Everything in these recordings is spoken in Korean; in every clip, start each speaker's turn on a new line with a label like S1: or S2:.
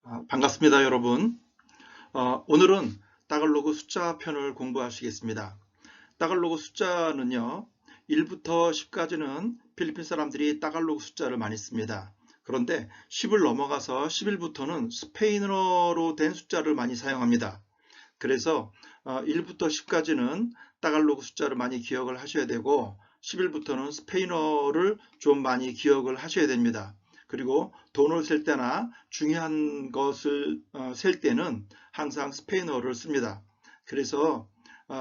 S1: 반갑습니다, 여러분. 오늘은 따갈로그 숫자 편을 공부하시겠습니다. 따갈로그 숫자는요, 1부터 10까지는 필리핀 사람들이 따갈로그 숫자를 많이 씁니다. 그런데 10을 넘어가서 11부터는 스페인어로 된 숫자를 많이 사용합니다. 그래서 1부터 10까지는 따갈로그 숫자를 많이 기억을 하셔야 되고 11부터는 스페인어를 좀 많이 기억을 하셔야 됩니다. 그리고 돈을 셀 때나 중요한 것을 셀 때는 항상 스페인어를 씁니다. 그래서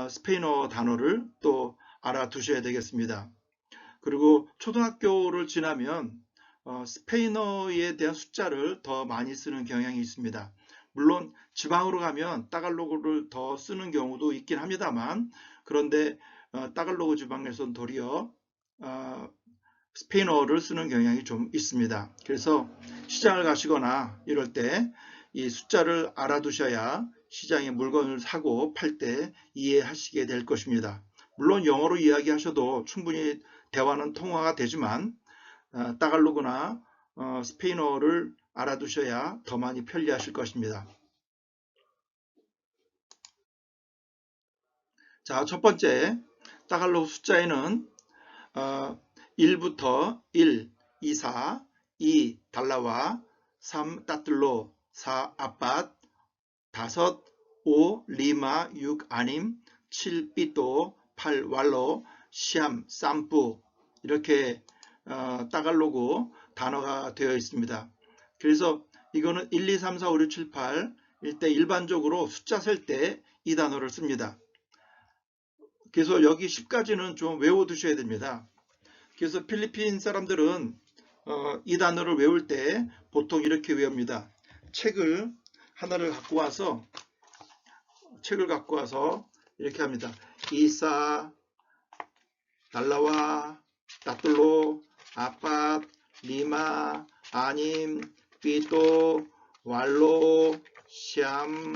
S1: 스페인어 단어를 또 알아두셔야 되겠습니다. 그리고 초등학교를 지나면 스페인어에 대한 숫자를 더 많이 쓰는 경향이 있습니다. 물론 지방으로 가면 따갈로그를 더 쓰는 경우도 있긴 합니다만, 그런데 따갈로그 지방에서는 도리어 스페인어를 쓰는 경향이 좀 있습니다. 그래서 시장을 가시거나 이럴 때 이 숫자를 알아두셔야 시장에 물건을 사고 팔 때 이해하시게 될 것입니다. 물론 영어로 이야기하셔도 충분히 대화는 통화가 되지만 따갈로그나 스페인어를 알아두셔야 더 많이 편리하실 것입니다. 자, 첫 번째 따갈로그 숫자에는 1부터 1, 2, 4, 2, 달라와, 3, 따뜰로, 4, 아빠, 5, 5, 리마, 6, 아님, 7, 삐또, 8, 왈로, 시암, 쌈뿌 이렇게 따갈로그 단어가 되어 있습니다. 그래서 이거는 1, 2, 3, 4, 5, 6, 7, 8 일때 일반적으로 숫자 셀 때 이 단어를 씁니다. 그래서 여기 10까지는 좀 외워두셔야 됩니다. 그래서 필리핀 사람들은 이 단어를 외울 때 보통 이렇게 외웁니다. 책을 하나를 갖고 와서 이렇게 합니다. 이사, 달라와, 따뚤로, 아빠, 리마, 아님, 삐또, 왈로, 샴,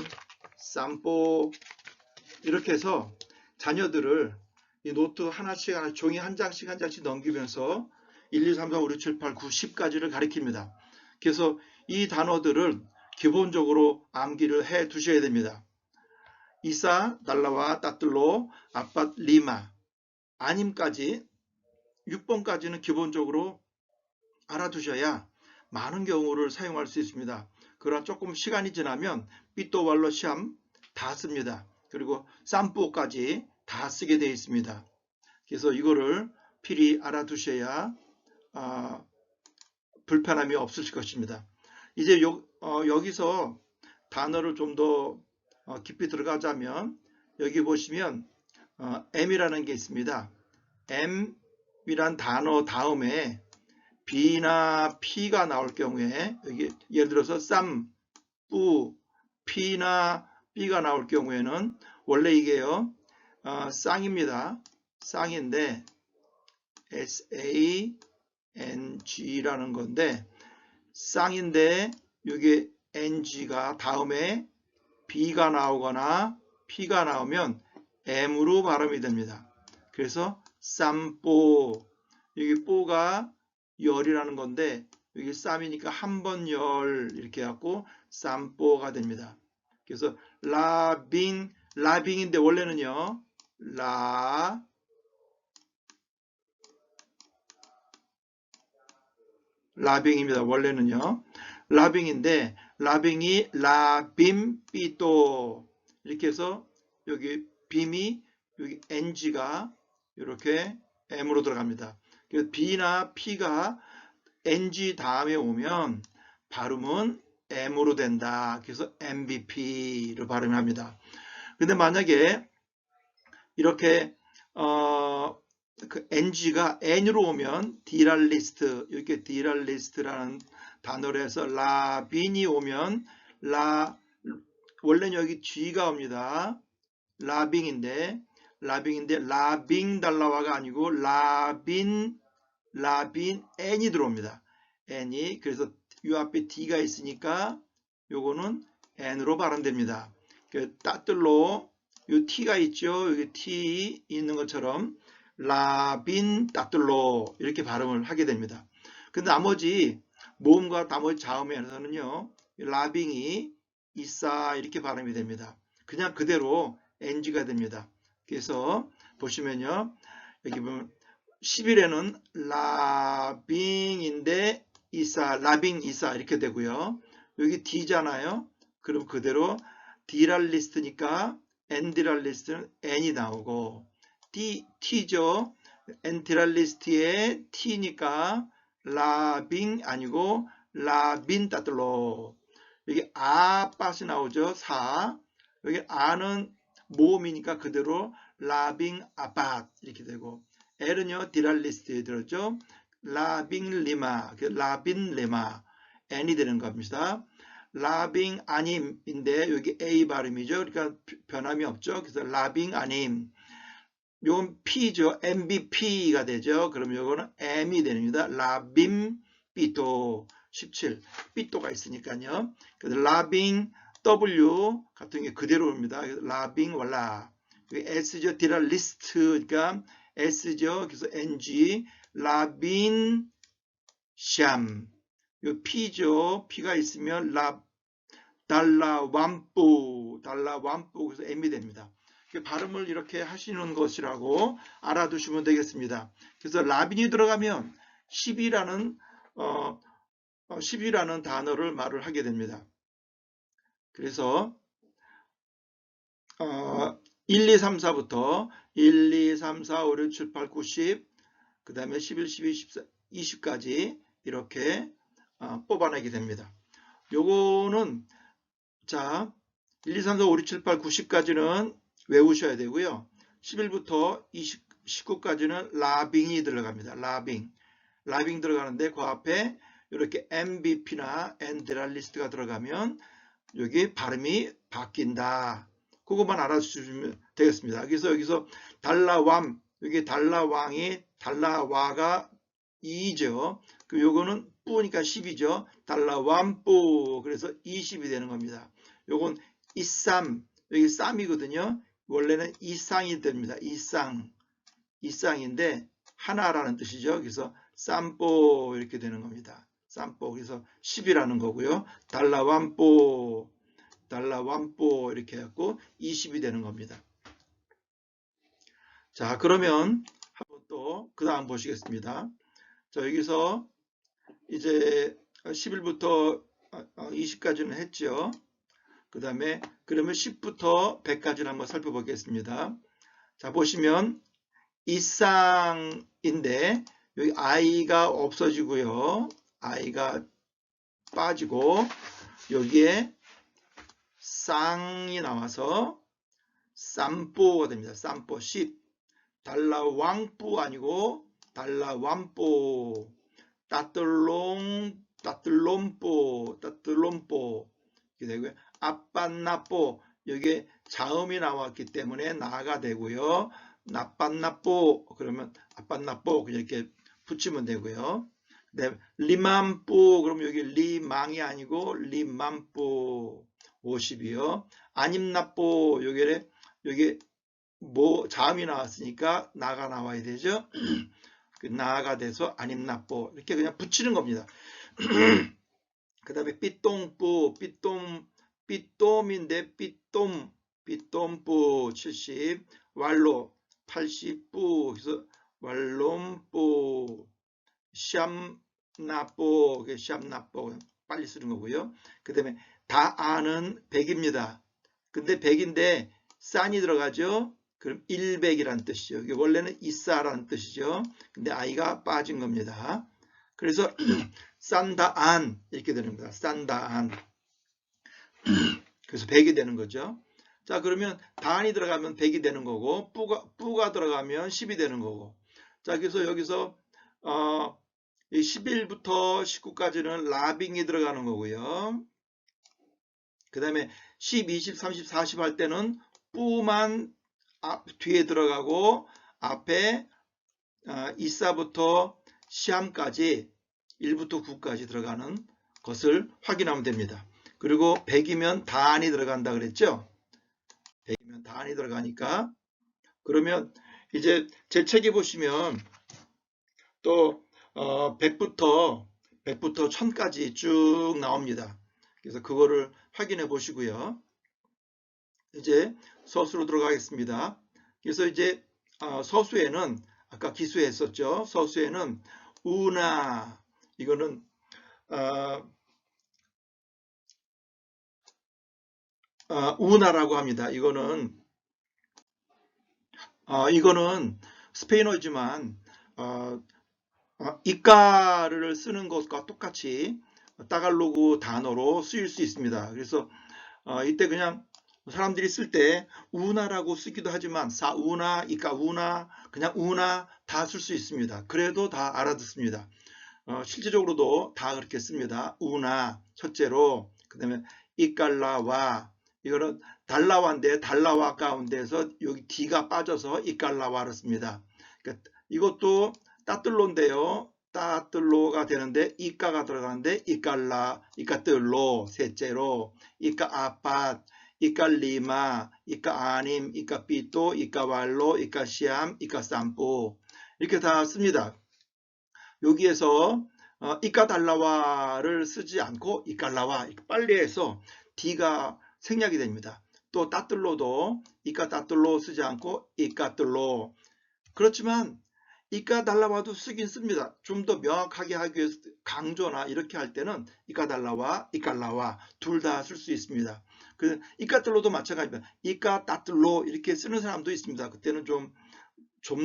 S1: 쌈뽀 이렇게 해서 자녀들을 이 노트 하나씩 종이 한 장씩 넘기면서 1, 2, 3, 4, 5, 6, 7, 8, 9, 10까지를 가리킵니다. 그래서 이 단어들을 기본적으로 암기를 해 두셔야 됩니다. 이사, 달라와, 따뜰로, 아빠, 리마, 아님까지 6번까지는 기본적으로 알아두셔야 많은 경우를 사용할 수 있습니다. 그러나 조금 시간이 지나면 삐또왈로 시암 다 씁니다. 그리고 쌈뿌까지 다 쓰게 되어 있습니다. 그래서 이거를 필히 알아두셔야 불편함이 없으실 것입니다. 이제 여기서 단어를 좀 더 깊이 들어가자면 여기 보시면 M이라는 게 있습니다. M이란 단어 다음에 B나 P가 나올 경우에 여기 예를 들어서 쌈, 뿌, P나 B가 나올 경우에는 원래 이게요 쌍입니다. 쌍인데 SANG라는 건데 쌍인데 이게 NG가 다음에 B가 나오거나 P가 나오면 M으로 발음이 됩니다. 그래서 쌈뽀, 여기 뽀가 열이라는 건데 여기 쌈이니까 한 번 열 이렇게 해갖고 쌈뽀가 됩니다. 그래서 라빙인데 원래는요 라빙입니다. 원래는요 라빙인데 라빙이 라빔 삐또 이렇게 해서 여기 빔이 여기 NG가 이렇게 M으로 들어갑니다. 그래서 B나 P가 NG 다음에 오면 발음은 M으로 된다. 그래서 MVP를 발음합니다. 근데 만약에 이렇게 그 NG가 N으로 오면 디랄리스트 이렇게 디랄리스트라는 단어로 해서 라빈이 오면 원래는 여기 G가 옵니다. 라빙인데 라빙 달라와가 아니고 라빈 N이 들어옵니다. N이 그래서 이 앞에 D가 있으니까 요거는 N으로 발음됩니다. 따뜰로 요 T가 있죠. 여기 T 있는 것처럼 라빈 따뜰로 이렇게 발음을 하게 됩니다. 근데 나머지 모음과 나머지 자음에서는요. 라빙이 이사 이렇게 발음이 됩니다. 그냥 그대로 NG가 됩니다. 그래서 보시면요. 여기 보면 10일에는 라빙인데 이사, 라빙 이사 이렇게 되고요. 여기 D잖아요. 그럼 그대로 D랄리스트니까 N디랄리스트는 N이 나오고 T죠. N디랄리스트에 T니까 라빙 아니고 라빈 따들로 여기 아빠시 나오죠. 사. 여기 아는 모음이니까 그대로 라빙 아밭 이렇게 되고 L은요 디랄리스트에 들었죠. 라빙 리마, 라빈 레마 N이 되는 겁니다. 라빙 아님인데 여기 A 발음이죠. 그러니까 변함이 없죠. 그래서 라빙 아님. 요건 P죠. MBP가 되죠. 그럼 요거는 M이 됩니다. 라빔 삐또 17. 삐또가 있으니까요. 그래서 라빙 W 같은 게 그대로입니다. 라빙 월라. S죠. 디랄리스트. 그러니까 S죠. 그래서 NG. 라빈 샴. 요 P죠. P가 있으면 달라 완뿌. 그래서 M이 됩니다. 발음을 이렇게 하시는 것이라고 알아두시면 되겠습니다. 그래서 라빈이 들어가면 10이라는 단어를 말을 하게 됩니다. 그래서 1, 2, 3, 4부터 1, 2, 3, 4, 5, 6, 7, 8, 9, 10, 그 다음에 11, 12, 14, 20까지 이렇게 뽑아내게 됩니다. 요거는 자 1, 2, 3, 4, 5, 6, 7, 8, 90까지는 외우셔야 되고요. 11부터 19까지는 라빙이 들어갑니다. 라빙 들어가는데 그 앞에 이렇게 MBP나 엔드랄리스트가 들어가면 여기 발음이 바뀐다. 그것만 알아주시면 되겠습니다. 그래서 여기서 달라왕, 여기 달라왕이 달라와가 2죠. 그 요거는 뿌니까 10이죠. 달라왕뿌 그래서 20이 되는 겁니다. 요건 이쌈, 여기 쌈이거든요. 원래는 이쌍이 됩니다. 이쌍인데 하나라는 뜻이죠. 그래서 쌈뽀 이렇게 되는 겁니다. 쌈뽀 그래서 10이라는 거고요. 달라완뽀 이렇게 해갖고 20이 되는 겁니다. 자 그러면 한번 또 그 다음 보시겠습니다. 자 여기서 이제 11부터 20까지는 했죠. 그 다음에 그러면 10부터 100까지는 한번 살펴보겠습니다. 자 보시면 이쌍인데 여기 I가 없어지고요. I가 빠지고 여기에 쌍이 나와서 쌈뽀가 됩니다. 쌈뽀 10. 달라왕뿌 아니고 달라완뽀. 따뜰롬뽀 이렇게 되고요. 아빤나뽀 여기에 자음이 나왔기 때문에 나가 되고요. 나빤나뽀 그러면 아빤나뽀 그냥 이렇게 붙이면 되고요. 네, 리만뽀 그러면 여기 리망이 아니고 리만뽀 50이요. 아님나뽀 여기 뭐 자음이 나왔으니까 나가 나와야 되죠. 나가 돼서 아님나뽀 이렇게 그냥 붙이는 겁니다. 그 다음에 삐똥뿌 삐똥인데 삐똥뿌 70 왈로 80뿌 그래서 왈롬뿌 샴나뽀 샴나뽀 빨리 쓰는 거고요. 그 다음에 다아는 100입니다. 근데 100인데 싼이 들어가죠. 그럼 100이라는 뜻이죠. 이게 원래는 이사라는 뜻이죠. 근데 아이가 빠진 겁니다. 그래서 산다안 이렇게 되는 겁니다. 산다안. 그래서 100이 되는 거죠. 자 그러면 다안이 들어가면 100이 되는 거고 뿌가 들어가면 10이 되는 거고. 자 그래서 여기서 11부터 19까지는 라빙이 들어가는 거고요. 그 다음에 10, 20, 30, 40 할 때는 뿌만 뒤에 들어가고 앞에 이사부터 시암까지 1부터 9까지 들어가는 것을 확인하면 됩니다. 그리고 100이면 다안이 들어간다 그랬죠? 100이면 다안이 들어가니까 그러면 이제 제 책에 보시면 또 100부터 1000까지 쭉 나옵니다. 그래서 그거를 확인해 보시고요. 이제 서술로 들어가겠습니다. 그래서 이제 서수에는 아까 기수했었죠. 서수에는 우나 이거는 우나라고 합니다. 이거는 스페인어지만 이까를 쓰는 것과 똑같이 따갈로그 단어로 쓰일 수 있습니다. 그래서 이때 그냥 사람들이 쓸 때 우나라고 쓰기도 하지만 사우나, 이까우나, 그냥 우나 다 쓸 수 있습니다. 그래도 다 알아듣습니다. 실제적으로도 다 그렇게 씁니다. 우나 첫째로, 그 다음에 이깔라와, 이거는 달라와인데 달라와 가운데서 여기 D가 빠져서 이깔라와를 씁니다. 그러니까 이것도 따뜰로인데요. 따뜰로가 되는데 이까가 들어가는데 이깔라, 이까뜰로 셋째로, 이까 아팟, 이깔리마, 이까 아님, 이까 삐또, 이까 발로, 이까 시암, 이까 삼뿌 이렇게 다 씁니다. 여기에서 이까달라와를 쓰지 않고 이깔라와 빨리 해서 D가 생략이 됩니다. 또 따뜰로도 이까따뜰로 쓰지 않고 이까뜰로. 그렇지만 이까달라와도 쓰긴 씁니다. 좀 더 명확하게 하기 위해서 강조나 이렇게 할 때는 이까달라와 이깔라와 둘 다 쓸 수 있습니다. 이까뜰로도 마찬가지입니다. 이까따뜰로 이렇게 쓰는 사람도 있습니다. 그때는 좀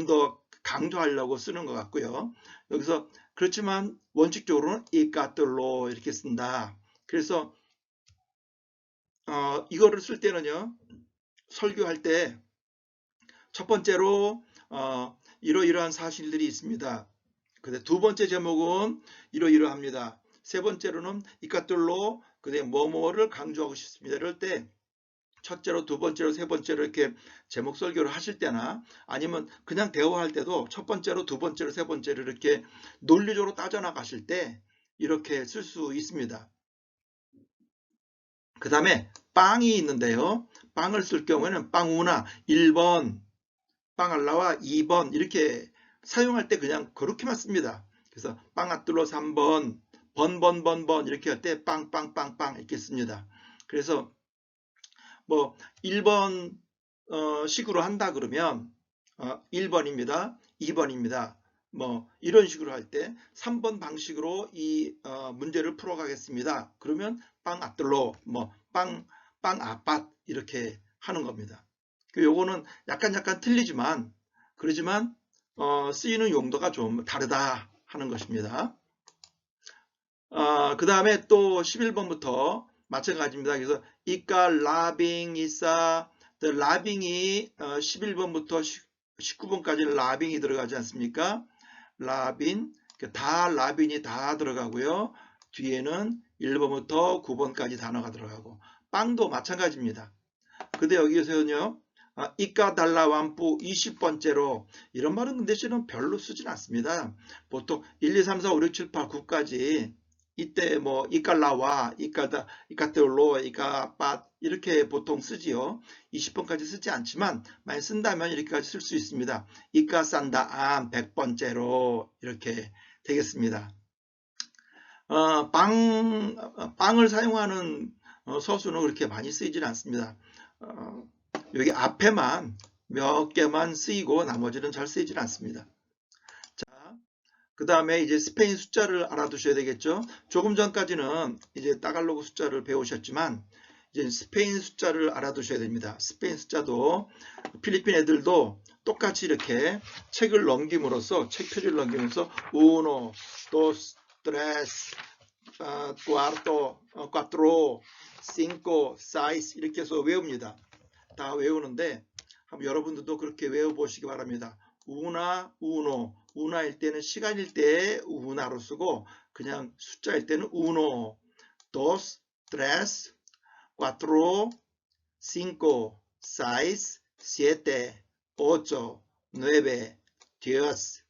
S1: 더 강조하려고 쓰는 것 같고요. 여기서 그렇지만 원칙적으로는 이까뜰로 이렇게 쓴다. 그래서 이거를 쓸 때는요. 설교할 때 첫 번째로 이러이러한 사실들이 있습니다. 근데 두 번째 제목은 이러이러합니다. 세 번째로는 이까뜰로 그다음에 뭐뭐를 강조하고 싶습니다. 이럴 때 첫째로, 두 번째로, 세 번째로 이렇게 제목 설교를 하실 때나 아니면 그냥 대화할 때도 첫 번째로, 두 번째로, 세 번째로 이렇게 논리적으로 따져나가실 때 이렇게 쓸 수 있습니다. 그 다음에 빵이 있는데요. 빵을 쓸 경우에는 빵우나 1번, 빵알라와 2번 이렇게 사용할 때 그냥 그렇게만 씁니다. 그래서 빵아뜰로 3번, 번번번번 이렇게 할 때 빵빵빵빵 이렇게 씁니다. 그래서 뭐 1번 식으로 한다 그러면 1번입니다. 2번입니다. 뭐 이런 식으로 할 때 3번 방식으로 이 문제를 풀어가겠습니다. 그러면 빵 아뜰로 빵 아빠 이렇게 하는 겁니다. 요거는 약간 틀리지만 그러지만 쓰이는 용도가 좀 다르다 하는 것입니다. 그 다음에 또 11번부터 마찬가지입니다. 그래서 이까 라빙 이사 라빙이 11번부터 19번까지 라빙이 들어가지 않습니까? 라빈 다 라빈이 다 들어가고요. 뒤에는 1번부터 9번까지 단어가 들어가고 빵도 마찬가지입니다. 근데 여기서는요. 이까 달라 완뿌 20번째로 이런 말은 근데 저는 별로 쓰진 않습니다. 보통 1, 2, 3, 4, 5, 6, 7, 8, 9까지 이때 뭐 이깔라와 이까다 이까테올로 이까빠 이렇게 보통 쓰지요. 20번까지 쓰지 않지만 많이 쓴다면 이렇게까지 쓸 수 있습니다. 이까산다 안 100번째로 이렇게 되겠습니다. 빵을 사용하는 서술은 그렇게 많이 쓰이질 않습니다. 여기 앞에만 몇 개만 쓰이고 나머지는 잘 쓰이질 않습니다. 자, 그 다음에 이제 스페인 숫자를 알아두셔야 되겠죠. 조금 전까지는 이제 따갈로그 숫자를 배우셨지만 이제 스페인 숫자를 알아두셔야 됩니다. 스페인 숫자도 필리핀 애들도 똑같이 이렇게 책을 넘김으로써 책 표지를 넘기면서 uno, dos, tres, cuarto, cuatro, cinco, seis 이렇게 해서 외웁니다. 다 외우는데 한번 여러분들도 그렇게 외워보시기 바랍니다. 우나, 우노, 우나일 때는 시간일 때 우나로 쓰고 그냥 숫자일 때는 uno, dos, tres, cuatro, cinco, seis, siete, ocho, nueve, diez,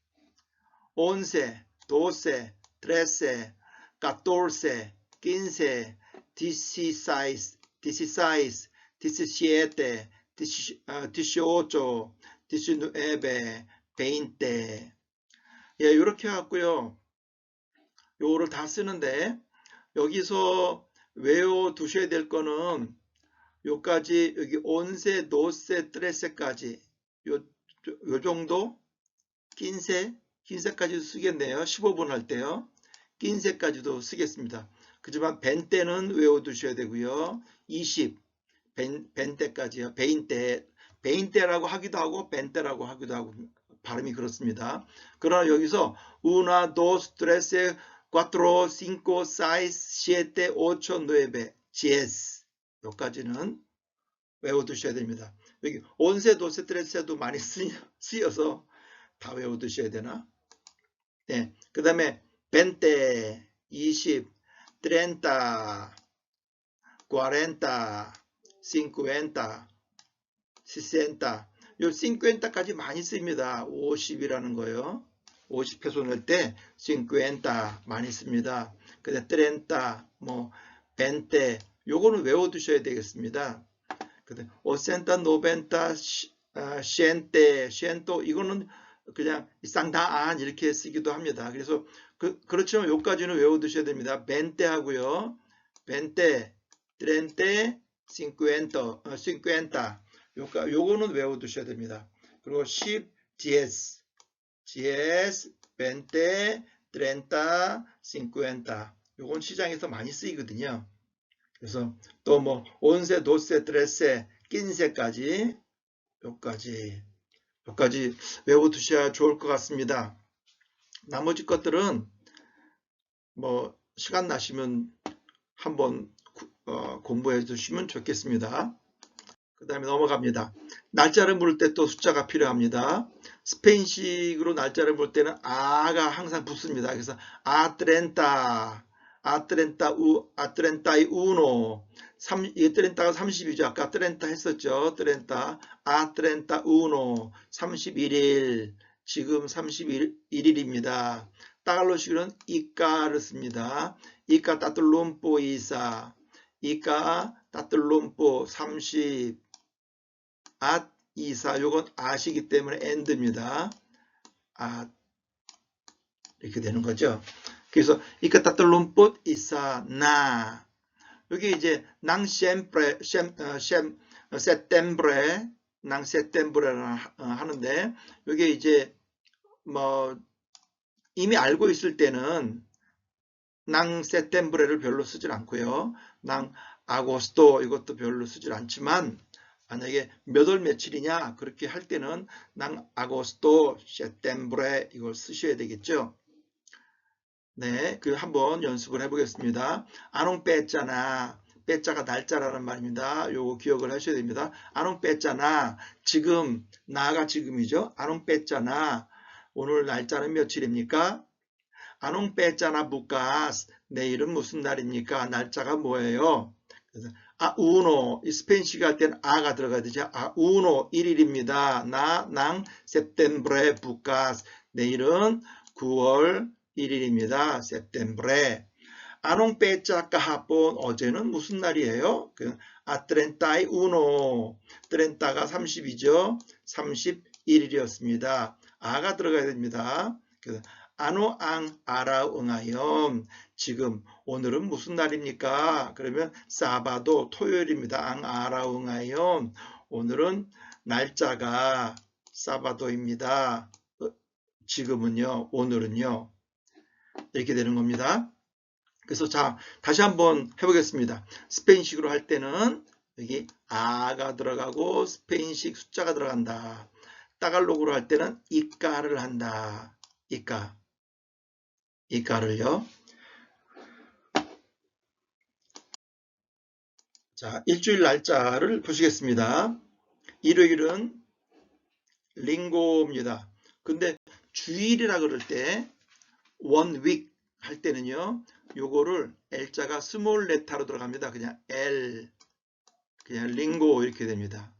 S1: once, doce, trece, catorce, quince, dieciséis, 17, 18, 19, 20. 예, 이렇게 해갖고요. 요거를 다 쓰는데 여기서 외워두셔야 될 거는 요까지, 여기 온세, 노세, 트레세까지 요 정도, 낀세까지도 쓰겠네요. 15분 할 때요. 낀세까지도 쓰겠습니다. 그지만 벤때는 외워두셔야 되고요. 20, 벤때까지요. 베인때라고 하기도 하고 벤때라고 하기도 하고 발음이 그렇습니다. 그러나 여기서 una, dos, tres, cuatro, cinco, seis, siete, ocho, nueve, diez 여기까지는 외워두셔야 됩니다. 여기 온세, 도세, 트레세도 많이 쓰여서 다 외워두셔야 되나? 네, 그 다음에 벤테, 20, 트렌타, 40, 50, 60, 요 50까지 많이 씁니다. 50이라는 거요. 50페소 낼 때 50 많이 씁니다. 근데 30, 뭐 20, 요거는 외워두셔야 되겠습니다. 근데 50, 90, 100, 이거는 그냥 쌍다안 이렇게 쓰기도 합니다. 그래서 그렇지만 요까지는 외워두셔야 됩니다. 20 하고요. 20, 30, 50, 요거는 외워두셔야 됩니다. 그리고 10, 10, 20, 30, 50. 요건 시장에서 많이 쓰이거든요. 그래서 또 뭐 온세, 도세, 트레세, 낀세까지 요까지 외워두셔야 좋을 것 같습니다. 나머지 것들은 뭐 시간 나시면 한번 공부해 주시면 좋겠습니다. 그 다음에 넘어갑니다. 날짜를 물을 때 또 숫자가 필요합니다. 스페인식으로 날짜를 볼 때는 아가 항상 붙습니다. 그래서 아트렌타이 우노, 이게 트렌타가 30이죠. 아까 트렌타 했었죠. 아트렌타 우노, 31일, 지금 31일입니다. 따갈로식으로는 이까를 씁니다. 이까 따틀롬포 이사, 이까 따틀롬포 30, 이사, 요건 아시기 때문에 엔드입니다. 이렇게 되는 거죠. 그래서 이까 따틀롬포 이사 나, 여기 이제 낭 셈프레 세템브레 낭 세템브레를 하는데 여기 이제 뭐 이미 알고 있을 때는 낭 세템브레를 별로 쓰질 않고요. 낭 아고스토 이것도 별로 쓰질 않지만 만약에 몇 월 며칠이냐 그렇게 할 때는 낭 아고스토 세템브레 이걸 쓰셔야 되겠죠. 네, 그 한번 연습을 해보겠습니다. 아농 빼짜나, 빼짜가 날짜라는 말입니다. 요거 기억을 하셔야 됩니다. 아농 빼짜나, 지금, 나가 지금이죠. 아농 빼짜나, 오늘 날짜는 며칠입니까? 아농 빼짜나 부카스, 내일은 무슨 날입니까? 날짜가 뭐예요? 그래서 우노, 이 스페인식 할 때는 아가 들어가야 되죠. 우노, 1일입니다. 낭, 세템브레 부카스, 내일은 9월 1일입니다. 세템브레. 아농 빼짜 까하폰, 어제는 무슨 날이에요? 트렌타이 우노, 트렌타가 30이죠. 31일이었습니다. 아가 들어가야 됩니다. 아노 앙 아라 응하염, 지금 오늘은 무슨 날입니까? 그러면 사바도 토요일입니다. 앙 아라 응하염, 오늘은 날짜가 사바도입니다. 지금은요, 오늘은요, 이렇게 되는 겁니다. 그래서 자, 다시 한번 해보겠습니다. 스페인식으로 할 때는 여기 아가 들어가고 스페인식 숫자가 들어간다. 따갈로그로 할 때는 이까를 한다. 이까를요. 자, 일주일 날짜를 보시겠습니다. 일요일은 링고입니다. 근데 주일이라 그럴 때 one week 할 때는요. 요거를 L자가 스몰 레타로 들어갑니다. 그냥 L, 그냥 링고 이렇게 됩니다.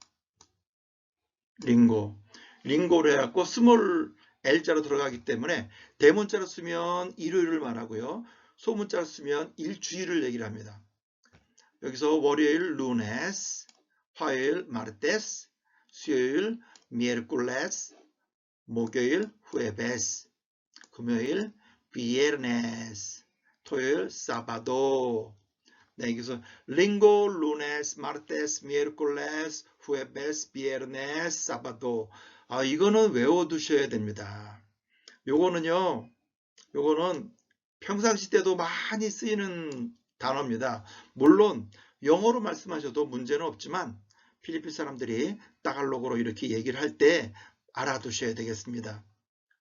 S1: 링고로 해갖고 스몰 L자로 들어가기 때문에 대문자로 쓰면 일요일을 말하고요. 소문자로 쓰면 일주일을 얘기를 합니다. 여기서 월요일 루네스, 화요일 마르테스, 수요일 미에르콜레스, 목요일 후에베스, 금요일 비에르네스, 토요일 사바도, 네, 그래서 링고, 루네스, 마르테스, 미에르콜레스, 후에베스, 비에르네스, 사바도. 이거는 외워두셔야 됩니다. 요거는요, 요거는 평상시 때도 많이 쓰이는 단어입니다. 물론 영어로 말씀하셔도 문제는 없지만 필리핀 사람들이 따갈로그로 이렇게 얘기를 할 때 알아두셔야 되겠습니다.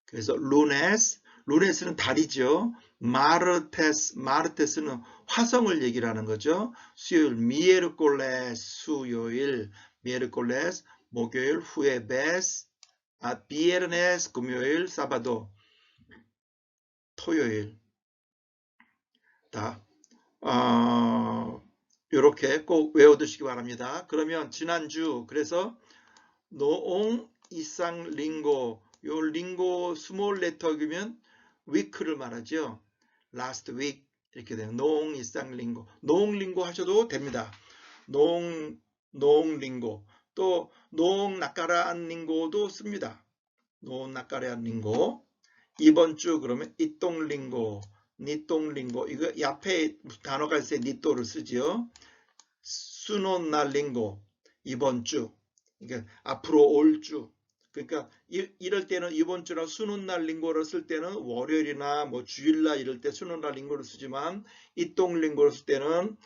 S1: 그래서 루네스는 달이죠. 마르테스는 화성을 얘기를 하는 거죠. 수요일, 미에르콜레스, 수요일, 미에르콜레스, 목요일, 후에베스, 비에르네스, 금요일, 사바도, 토요일. 이렇게 꼭 외워두시기 바랍니다. 그러면 지난주 그래서 노옹 이상 링고 요 링고 스몰 레터이면 위크를 말하죠. last week 이렇게 돼요. 노옹 이상 링고 노옹 링고 하셔도 됩니다. 노옹 링고 또 노옹 나까라안 링고도 씁니다. 노옹 나까라안 링고 이번 주 그러면 이똥 링고 니똥 링고 이거 앞에 단어가 있어요. 니또를 쓰지요. 수노날 링고 이번 주 그러니까 앞으로 올 주. 그러니까 이럴 때는 이번 주나 수능날 링고를 쓸 때는 월요일이나 뭐 주일날 이럴 때 수능날 링고를 쓰지만 이똥 링고를 쓸 때는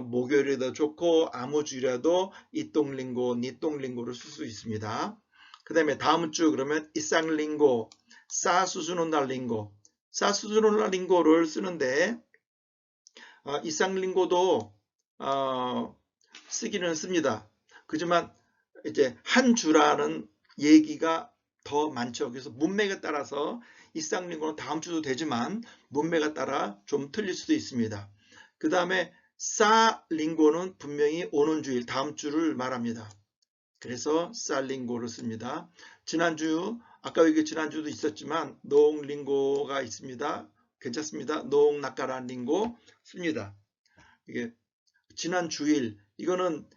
S1: 목요일에도 좋고 아무 주일에도 이똥 링고, 니똥 링고를 쓸 수 있습니다. 그 다음에 다음 주 그러면 이상 링고, 사수수능날 링고, 사수수능날 링고를 쓰는데 이상 링고도 쓰기는 씁니다. 그지만 이제 한 주라는 얘기가 더 많죠. 그래서 문맥에 따라서 이쌍링고는 다음 주도 되지만 문맥에 따라 좀 틀릴 수도 있습니다. 그 다음에 싸링고는 분명히 오는 주일 다음 주를 말합니다. 그래서 싸링고를 씁니다. 지난주 아까 여기 지난주도 있었지만 농링고가 있습니다. 괜찮습니다. 농낙가란 링고 씁니다. 이게 지난 주일 이거는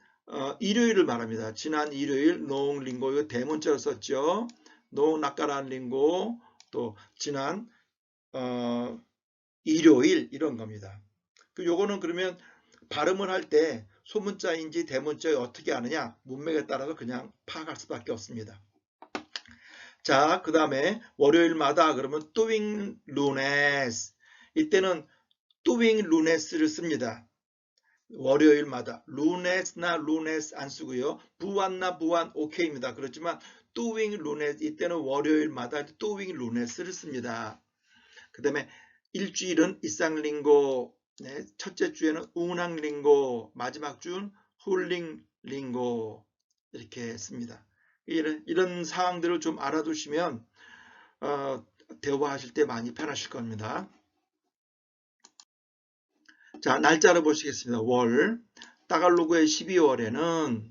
S1: 일요일을 말합니다. 지난 일요일 농링고 이거 대문자로 썼죠. 농낙가란 링고 또 지난 일요일 이런 겁니다. 요거는 그러면 발음을 할 때 소문자인지 대문자에 어떻게 하느냐 문맥에 따라서 그냥 파악할 수밖에 없습니다. 자, 그 다음에 월요일마다 그러면 tuwing lunes 이때는 tuwing lunes를 씁니다. 월요일마다 루네스나 루네스 안 쓰고요. 부완나 부완 오케이입니다. 그렇지만 tuwing lunes 이때는 월요일마다 tuwing lunes를 씁니다. 그 다음에 일주일은 이상링고 네, 첫째 주에는 운항링고 마지막 주는 훌링링고 이렇게 씁니다. 이런 사항들을 좀 알아두시면 대화하실 때 많이 편하실 겁니다. 자, 날짜를 보시겠습니다. 월. 따갈로그의 12월에는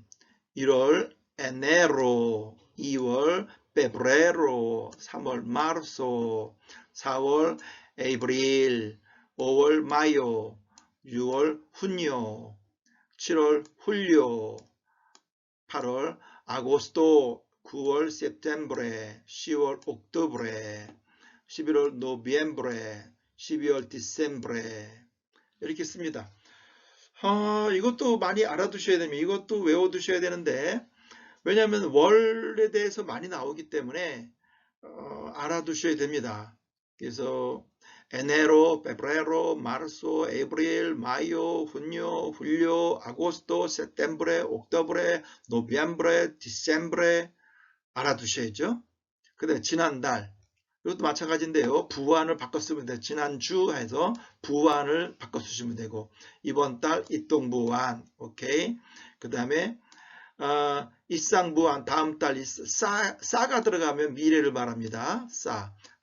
S1: 1월 에네로, 2월 페브레로, 3월 마르소, 4월 에이브릴, 5월 마요, 6월 훈요, 7월 훌요, 8월 아고스토, 9월 세프템브레, 10월 옥토브레, 11월 노비엠브레, 12월 디셈브레 이렇게 씁니다. 이것도 많이 알아두셔야 됩니다. 이것도 외워두셔야 되는데 왜냐하면 월에 대해서 많이 나오기 때문에 알아두셔야 됩니다. 그래서 에네로, 페브레로, 마르소, 에브릴, 마요, 훈요, 훌요, 아고스토, 세템브레, 옥토브레, 노비엠브레, 디셈브레 알아두셔야죠. 그 다음에 지난달 이것도 마찬가지인데요. 부완을 바꿔 쓰면 돼요. 지난주 해서 부완을 바꿔 쓰시면 되고 이번 달 이똥부완 오케이. 그 다음에 이쌍부완 다음 달 싸가 들어가면 미래를 말합니다.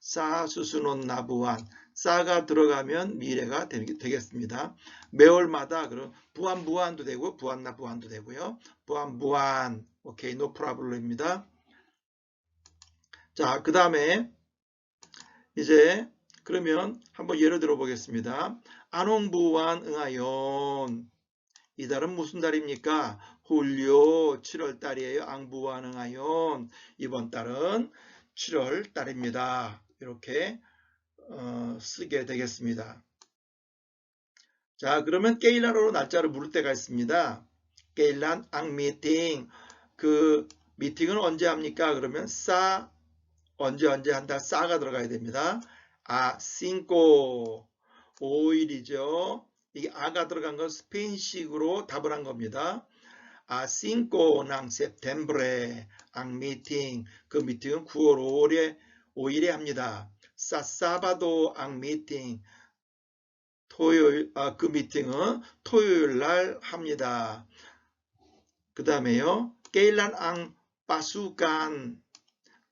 S1: 싸 수수논 나부완 싸가 들어가면 미래가 되겠습니다. 매월마다 그럼 부완부완도 되고 부완나부완도 되고요. 부완부완 오케이 노 프라블럼입니다. 자, 그 다음에 이제 그러면 한번 예를 들어 보겠습니다. 안홍부완 응하연 이 달은 무슨 달입니까? 훌요 7월 달이에요. 앙부완 응하연 이번 달은 7월 달입니다. 이렇게 쓰게 되겠습니다. 자, 그러면 깨일란으로 날짜를 물을 때가 있습니다. 깨일란 앙 미팅. 그 미팅은 언제 합니까? 그러면 싸 언제 한다. 싸가 들어가야 됩니다. 아, cinco 5일이죠. 이게 아가 들어간 건 스페인식으로 답을 한 겁니다. 아, cinco ng septiembre ang meeting. 그 미팅은 9월 5일에 합니다. Sa sábado ang meeting. 그 미팅은 토요일 날 합니다. 그 다음에요. Kailan ang pasukan.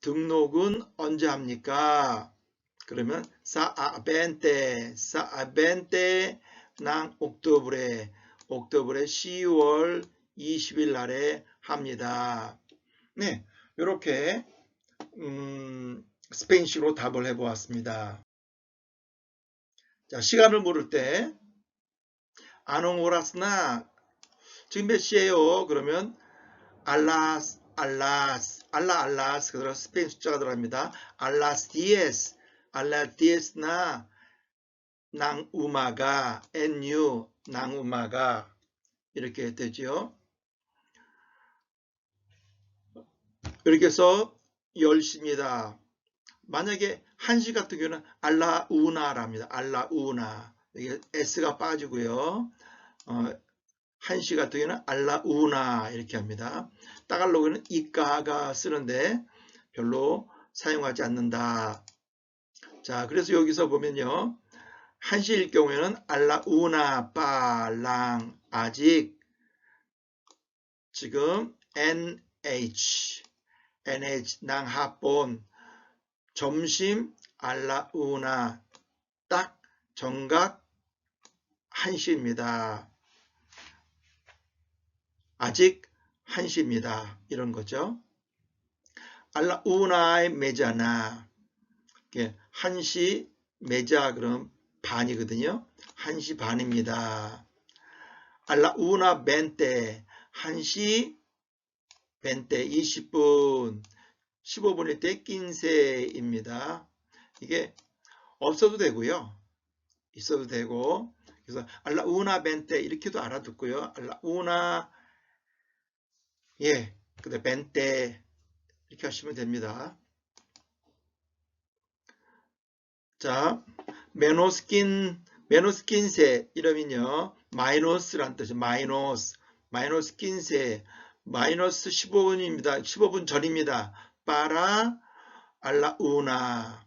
S1: 등록은 언제 합니까? 그러면 sa 20 ng octubre. 10월 20일 날에 합니다. 네, 이렇게 스페인식으로 답을 해보았습니다. 자, 시간을 물을 때 아농 오라스나 지금 몇 시예요? 그러면 알라스 그대로 스페인 숫자가 들어갑니다. 알라스 디에스나 낭 우마가 NU 낭 우마가 이렇게 되죠. 이렇게 해서 10시입니다. 만약에 1시 같은 경우는 알라우나랍니다. 알라우나. 이게 S가 빠지고요. 1시 같은 경우는 알라우나 이렇게 합니다. 따갈로그는 이까가 쓰는데 별로 사용하지 않는다. 자, 그래서 여기서 보면요. 1시일 경우에는 알라우나 빠랑 아직 지금 NH 낭하본 점심 알라우나 딱 정각 1시입니다. 아직 1시입니다. 이런 거죠. 알라우나의 메자나 1시 메자 그럼 반이거든요. 1시 반입니다. 알라우나 벤테 1시 벤테 20분 15분일 때 낀세입니다. 이게 없어도 되고요. 있어도 되고 그래서 알라우나 벤테 이렇게도 알아듣고요. 알라우나 근데 벤테 이렇게 하시면 됩니다. 자, 메노스킨세 이러면요. 마이너스란 뜻이에요. 마이너스 킨세 마이너스 15분입니다. 15분 전입니다. para 알라우나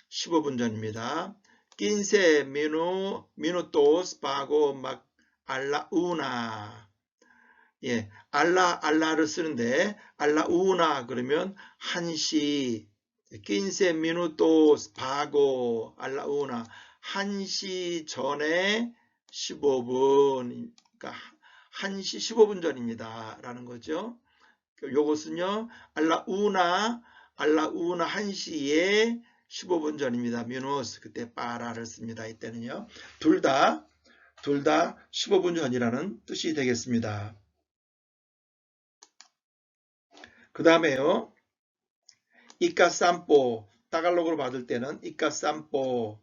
S1: 15분 전입니다. 15 minutos bago mag 알라우나 알라를 쓰는데 알라우나 그러면 1시 15 minutos bago 알라우나 1시 전에 15분 그러니까 1시 15분 전입니다. 라는 거죠. 요것은요. 알라우나 1시에 15분 전입니다. minutos 그때 빠라를 씁니다. 이때는요. 둘 다 15분 전이라는 뜻이 되겠습니다. 그 다음에요. 이까삼뽀 따갈록으로 받을 때는 이까삼뽀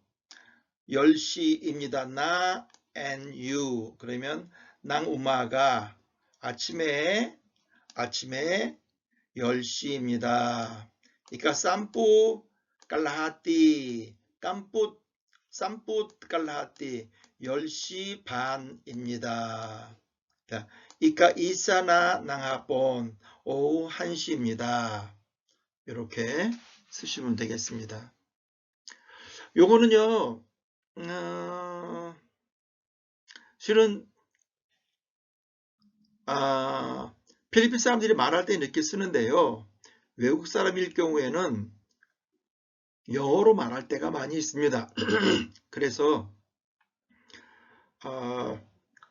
S1: 10시입니다. 나 and you 그러면 낭우마가 아침에 10시입니다. 이까삼뽀 깔라하띠 쌈뿌 깔라하띠 10시 반입니다. 이까 이사나 낭하본 오후 1시입니다. 이렇게 쓰시면 되겠습니다. 요거는요, 실은, 필리핀 사람들이 말할 때 이렇게 쓰는데요. 외국 사람일 경우에는 영어로 말할 때가 많이 있습니다. 그래서,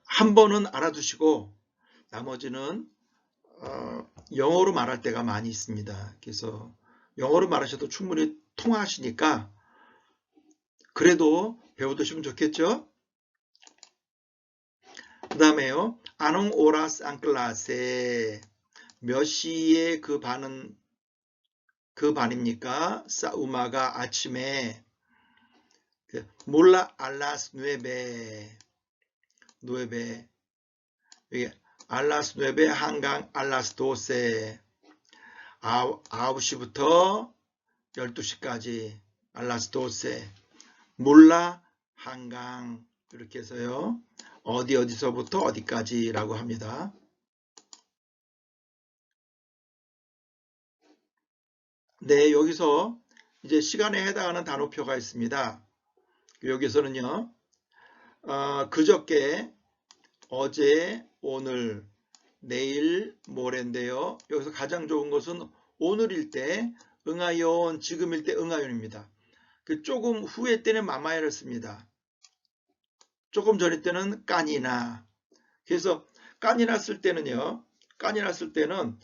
S1: 한 번은 알아두시고, 나머지는 영어로 말할 때가 많이 있습니다. 그래서 영어로 말하셔도 충분히 통하시니까 그래도 배워두시면 좋겠죠. 그 다음에요. 아농 오라스 앙클라세 몇 시에 그 반입니까? 사우마가 아침에 몰라 알라스 누에베 누에베. 여기 알라스 누에베 한강 알라스 도세. 9시부터 12시까지 알라스 도세. 몰라 한강. 이렇게 해서요. 어디서부터 어디까지 라고 합니다. 네, 여기서 이제 시간에 해당하는 단어표가 있습니다. 여기서는요, 그저께, 어제, 오늘, 내일, 모레인데요. 여기서 가장 좋은 것은 오늘일 때 응아연, 지금일 때 응아연입니다. 조금 후에 때는 마마야를 씁니다. 조금 전일 때는 까니나. 그래서 까니나 쓸 때는요, 까니나 쓸 때는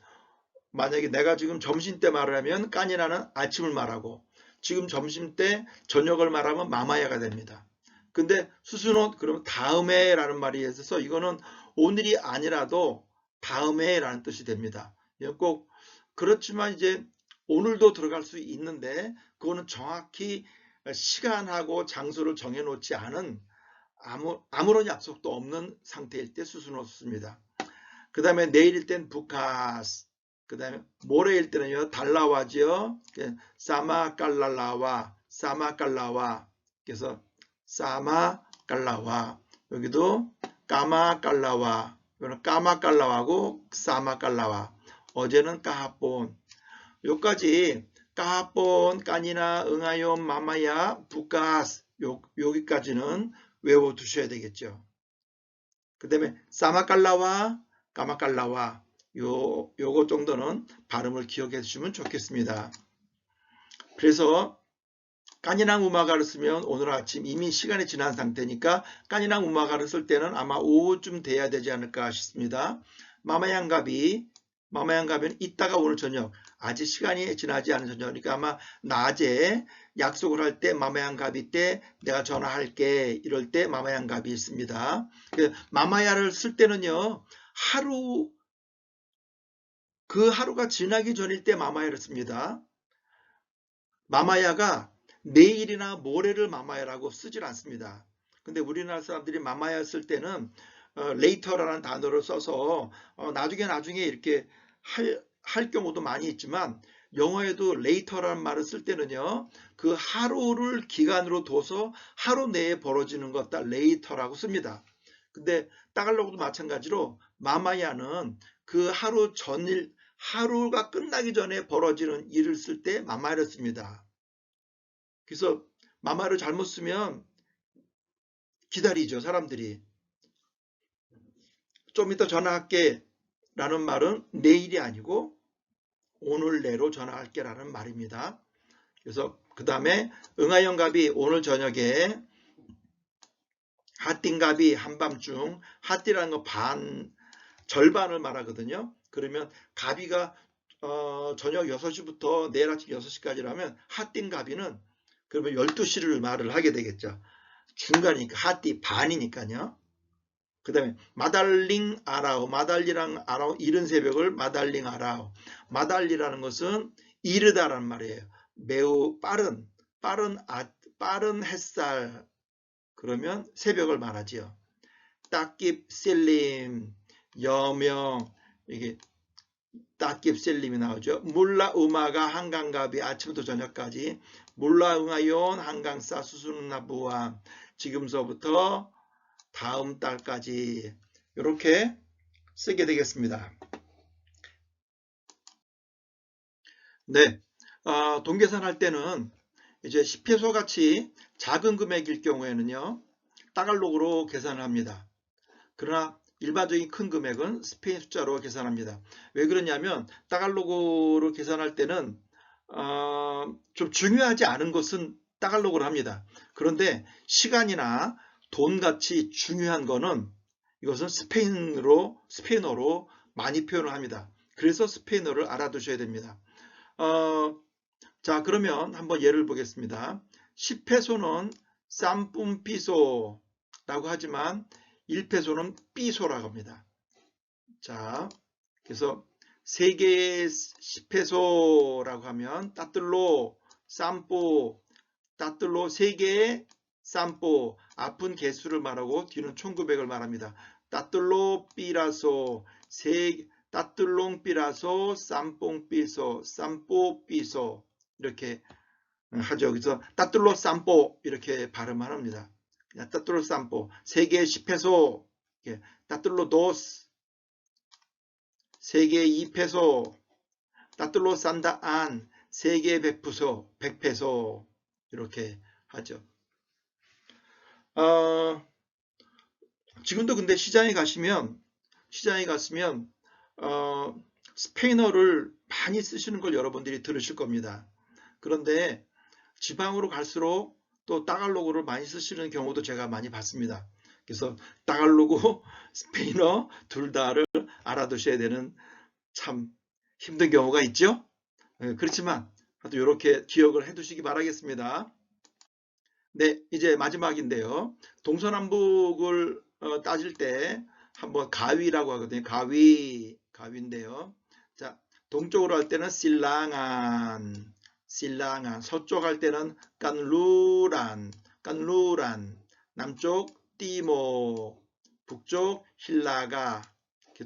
S1: 만약에 내가 지금 점심 때 말을 하면 까니나는 아침을 말하고, 지금 점심 때 저녁을 말하면 마마야가 됩니다. 근데 수수노 그러면 다음에 라는 말이 있어서 이거는 오늘이 아니라도 다음에 라는 뜻이 됩니다. 꼭 그렇지만 이제 오늘도 들어갈 수 있는데 그거는 정확히 시간하고 장소를 정해 놓지 않은 아무런 약속도 없는 상태일 때 수수노 씁니다. 그 다음에 내일일 땐 부카스, 그 다음에 모레일 때는요 달라와지요. 사마깔랄라와, 사마깔라와. 그래서 사마깔라와. 여기도 까마깔라와. 이거는 까마깔라와고 사마깔라와. 어제는 까하본. 여기까지 까하본, 까니나, 응아용, 마마야, 부카스. 여기까지는 외워두셔야 되겠죠. 그 다음에 사마깔라와, 까마깔라와. 요거 정도는 발음을 기억해 주시면 좋겠습니다. 그래서 까니랑 우마가를 쓰면 오늘 아침 이미 시간이 지난 상태니까 까니랑 우마가를 쓸 때는 아마 오후쯤 돼야 되지 않을까 싶습니다. 마마양가비는 이따가 오늘 저녁, 아직 시간이 지나지 않은 저녁이니까 아마 낮에 약속을 할 때 마마양가비 때 내가 전화할게 이럴 때 마마양가비 있습니다. 마마야를 쓸 때는요 그 하루가 지나기 전일 때 마마야를 씁니다. 마마야가 내일이나 모레를 마마야라고 쓰질 않습니다. 근데 우리나라 사람들이 마마야 쓸 때는 later라는 단어를 써서 나중에 이렇게 할 경우도 많이 있지만 영어에도 later라는 말을 쓸 때는요 그 하루를 기간으로 둬서 하루 내에 벌어지는 것 다 later라고 씁니다. 근데 따갈로그도 마찬가지로 마마야는 그 하루 전일, 하루가 끝나기 전에 벌어지는 일을 쓸 때 마마야를 씁니다. 그래서 마마를 잘못 쓰면 기다리죠, 사람들이. 좀 이따 전화할게 라는 말은 내일이 아니고 오늘 내로 전화할게 라는 말입니다. 그래서 그 다음에 응아영갑이 오늘 저녁에, 핫띵갑이 한밤중, 핫띠라는 거 절반을 말하거든요. 그러면 가비가 저녁 6시부터 내일 아침 6시까지라면 핫띵가비는 그러면 12시를 말을 하게 되겠죠. 중간이니까 핫띠 반이니까요. 그 다음에 마달링 아라오, 마달리랑 아라오, 이른 새벽을 마달링 아라오. 마달리라는 것은 이르다라는 말이에요. 매우 빠른 햇살. 그러면 새벽을 말하지요. 따깁 셀림, 여명, 이게 따깁 셀림이 나오죠. 물라 우마가 한강가비, 아침부터 저녁까지. 물라 응아yon 한강사 수순나부와, 지금서부터 다음 달까지 이렇게 쓰게 되겠습니다. 네, 돈 계산할 때는 이제 10페소 같이 작은 금액일 경우에는요 따갈록으로 계산을 합니다. 그러나 일반적인 큰 금액은 스페인 숫자로 계산합니다. 왜 그러냐면 따갈록으로 계산할 때는 좀 중요하지 않은 것은 따갈록으로 합니다. 그런데 시간이나 돈같이 중요한 거는 이것은 스페인어로 많이 표현을 합니다. 그래서 스페인어를 알아두셔야 됩니다. 자, 그러면 한번 예를 보겠습니다. 10페소는 쌈뿜피소 라고 하지만 1페소는 삐소라고 합니다. 자, 그래서 3개의 10페소라고 하면 따뜰로 쌈뽀, 따뜰로 3개의 쌈뽀 앞은 개수를 말하고 뒤는 총 금액을 말합니다. 따뜻로 삐라소 따뜻롱 삐라소 쌈뽕 삐소 쌈뽀 삐소 이렇게 하죠. 그래서 따뜻로 쌈뽀 이렇게 발음을 합니다. 그냥 따뜻로 쌈뽀 3개 10페소 따뜻로 도스 3개 2페소 따뜻로 산다 안 3개 100페소 이렇게 하죠. 지금도 근데 시장에 갔으면 스페인어를 많이 쓰시는 걸 여러분들이 들으실 겁니다. 그런데 지방으로 갈수록 또 따갈로그를 많이 쓰시는 경우도 제가 많이 봤습니다. 그래서 따갈로그, 스페인어 둘 다를 알아두셔야 되는 참 힘든 경우가 있죠. 그렇지만 이렇게 기억을 해두시기 바라겠습니다. 네, 이제 마지막인데요. 동서남북을 따질 때 한번 가위라고 하거든요. 가위인데요. 자, 동쪽으로 할 때는 실랑안, 서쪽 할 때는 깐루란, 남쪽 띠모, 북쪽 힐라가,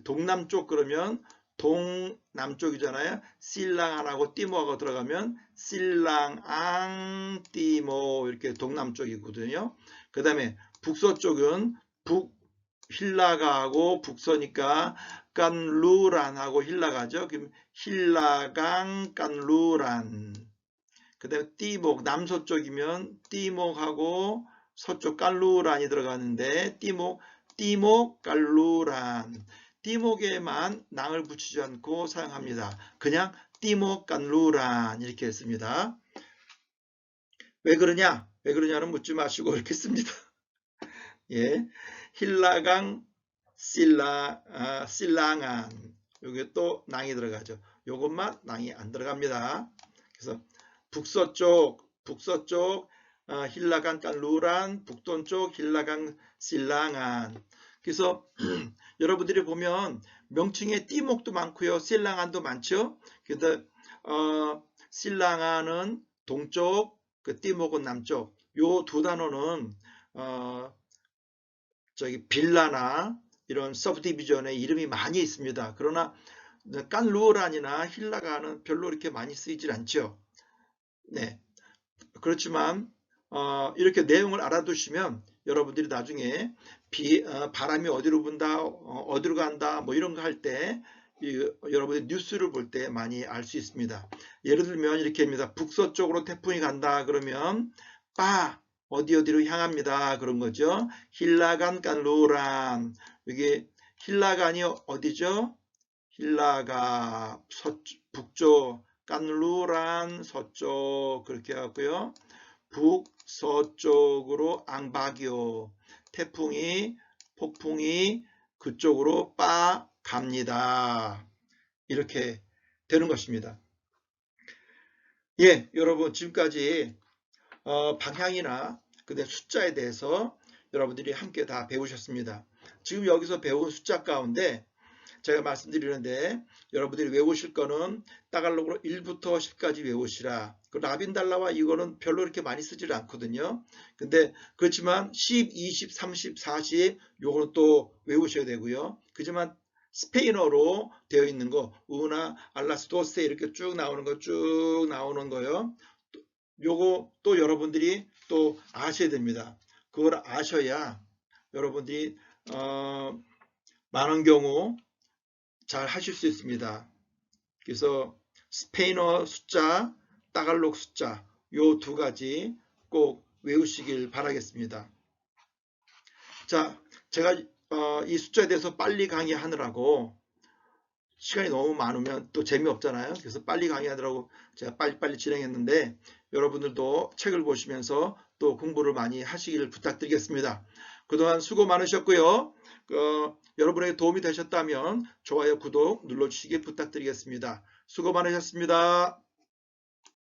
S1: 동남쪽 그러면 동남쪽이잖아요. 실랑안하고 띠모하고 들어가면 실랑앙 띠모 이렇게 동남쪽이거든요. 그 다음에 북서쪽은 힐라가하고 북서니까 깐루란하고 힐라가죠. 그럼 힐라강 깐루란. 그 다음에 띠목 남서쪽이면 띠목하고 서쪽 깔루란이 들어가는데 띠목 깔루란. 띠목에만 낭을 붙이지 않고 사용합니다. 그냥 띠목 깔루란 이렇게 했습니다. 왜 그러냐는 묻지 마시고 이렇게 씁니다. 예, 힐라강 실랑안 여기 또 낭이 들어가죠. 요것만 낭이 안 들어갑니다. 그래서 북서쪽 힐라강 깔루란, 북동쪽 힐라강 실랑안. 그래서 여러분들이 보면 명칭에 띠목도 많고요, 실랑안도 많죠. 그래서 실랑안은 동쪽, 그 띠목은 남쪽. 요 두 단어는 빌라나 이런 서브디비전의 이름이 많이 있습니다. 그러나 깐루란이나 힐라가는 별로 이렇게 많이 쓰이질 않죠. 네, 그렇지만 이렇게 내용을 알아두시면 여러분들이 나중에 바람이 어디로 분다, 어디로 간다, 뭐 이런 거 할 때 여러분들이 뉴스를 볼 때 많이 알 수 있습니다. 예를 들면 이렇게 합니다. 북서쪽으로 태풍이 간다 그러면 어디로 향합니다. 그런 거죠. 힐라간 깐루란. 여기 힐라간이 어디죠? 힐라가 북쪽, 깐루란 서쪽 그렇게 하고요. 북서쪽으로 앙바기오. 폭풍이 그쪽으로 갑니다. 이렇게 되는 것입니다. 예, 여러분 지금까지 방향이나 그다음 숫자에 대해서 여러분들이 함께 다 배우셨습니다. 지금 여기서 배운 숫자 가운데 제가 말씀드리는데 여러분들이 외우실 거는 따갈로그로 1부터 10까지 외우시라. 그 라빈달라와 이거는 별로 이렇게 많이 쓰질 않거든요. 근데 그렇지만 10, 20, 30, 40 요거는 또 외우셔야 되고요. 그렇지만 스페인어로 되어 있는 거 우나 알라스 도세 이렇게 쭉 나오는 거요. 요거 또 여러분들이 또 아셔야 됩니다. 그걸 아셔야 여러분들이 많은 경우 잘 하실 수 있습니다. 그래서 스페인어 숫자, 따갈록 숫자 요 두 가지 꼭 외우시길 바라겠습니다. 자, 제가 이 숫자에 대해서 빨리 강의하느라고 시간이 너무 많으면 또 재미없잖아요. 그래서 빨리 강의하느라고 제가 빨리빨리 진행했는데 여러분들도 책을 보시면서 또 공부를 많이 하시길 부탁드리겠습니다. 그동안 수고 많으셨고요. 여러분에게 도움이 되셨다면 좋아요, 구독 눌러주시기 부탁드리겠습니다. 수고 많으셨습니다.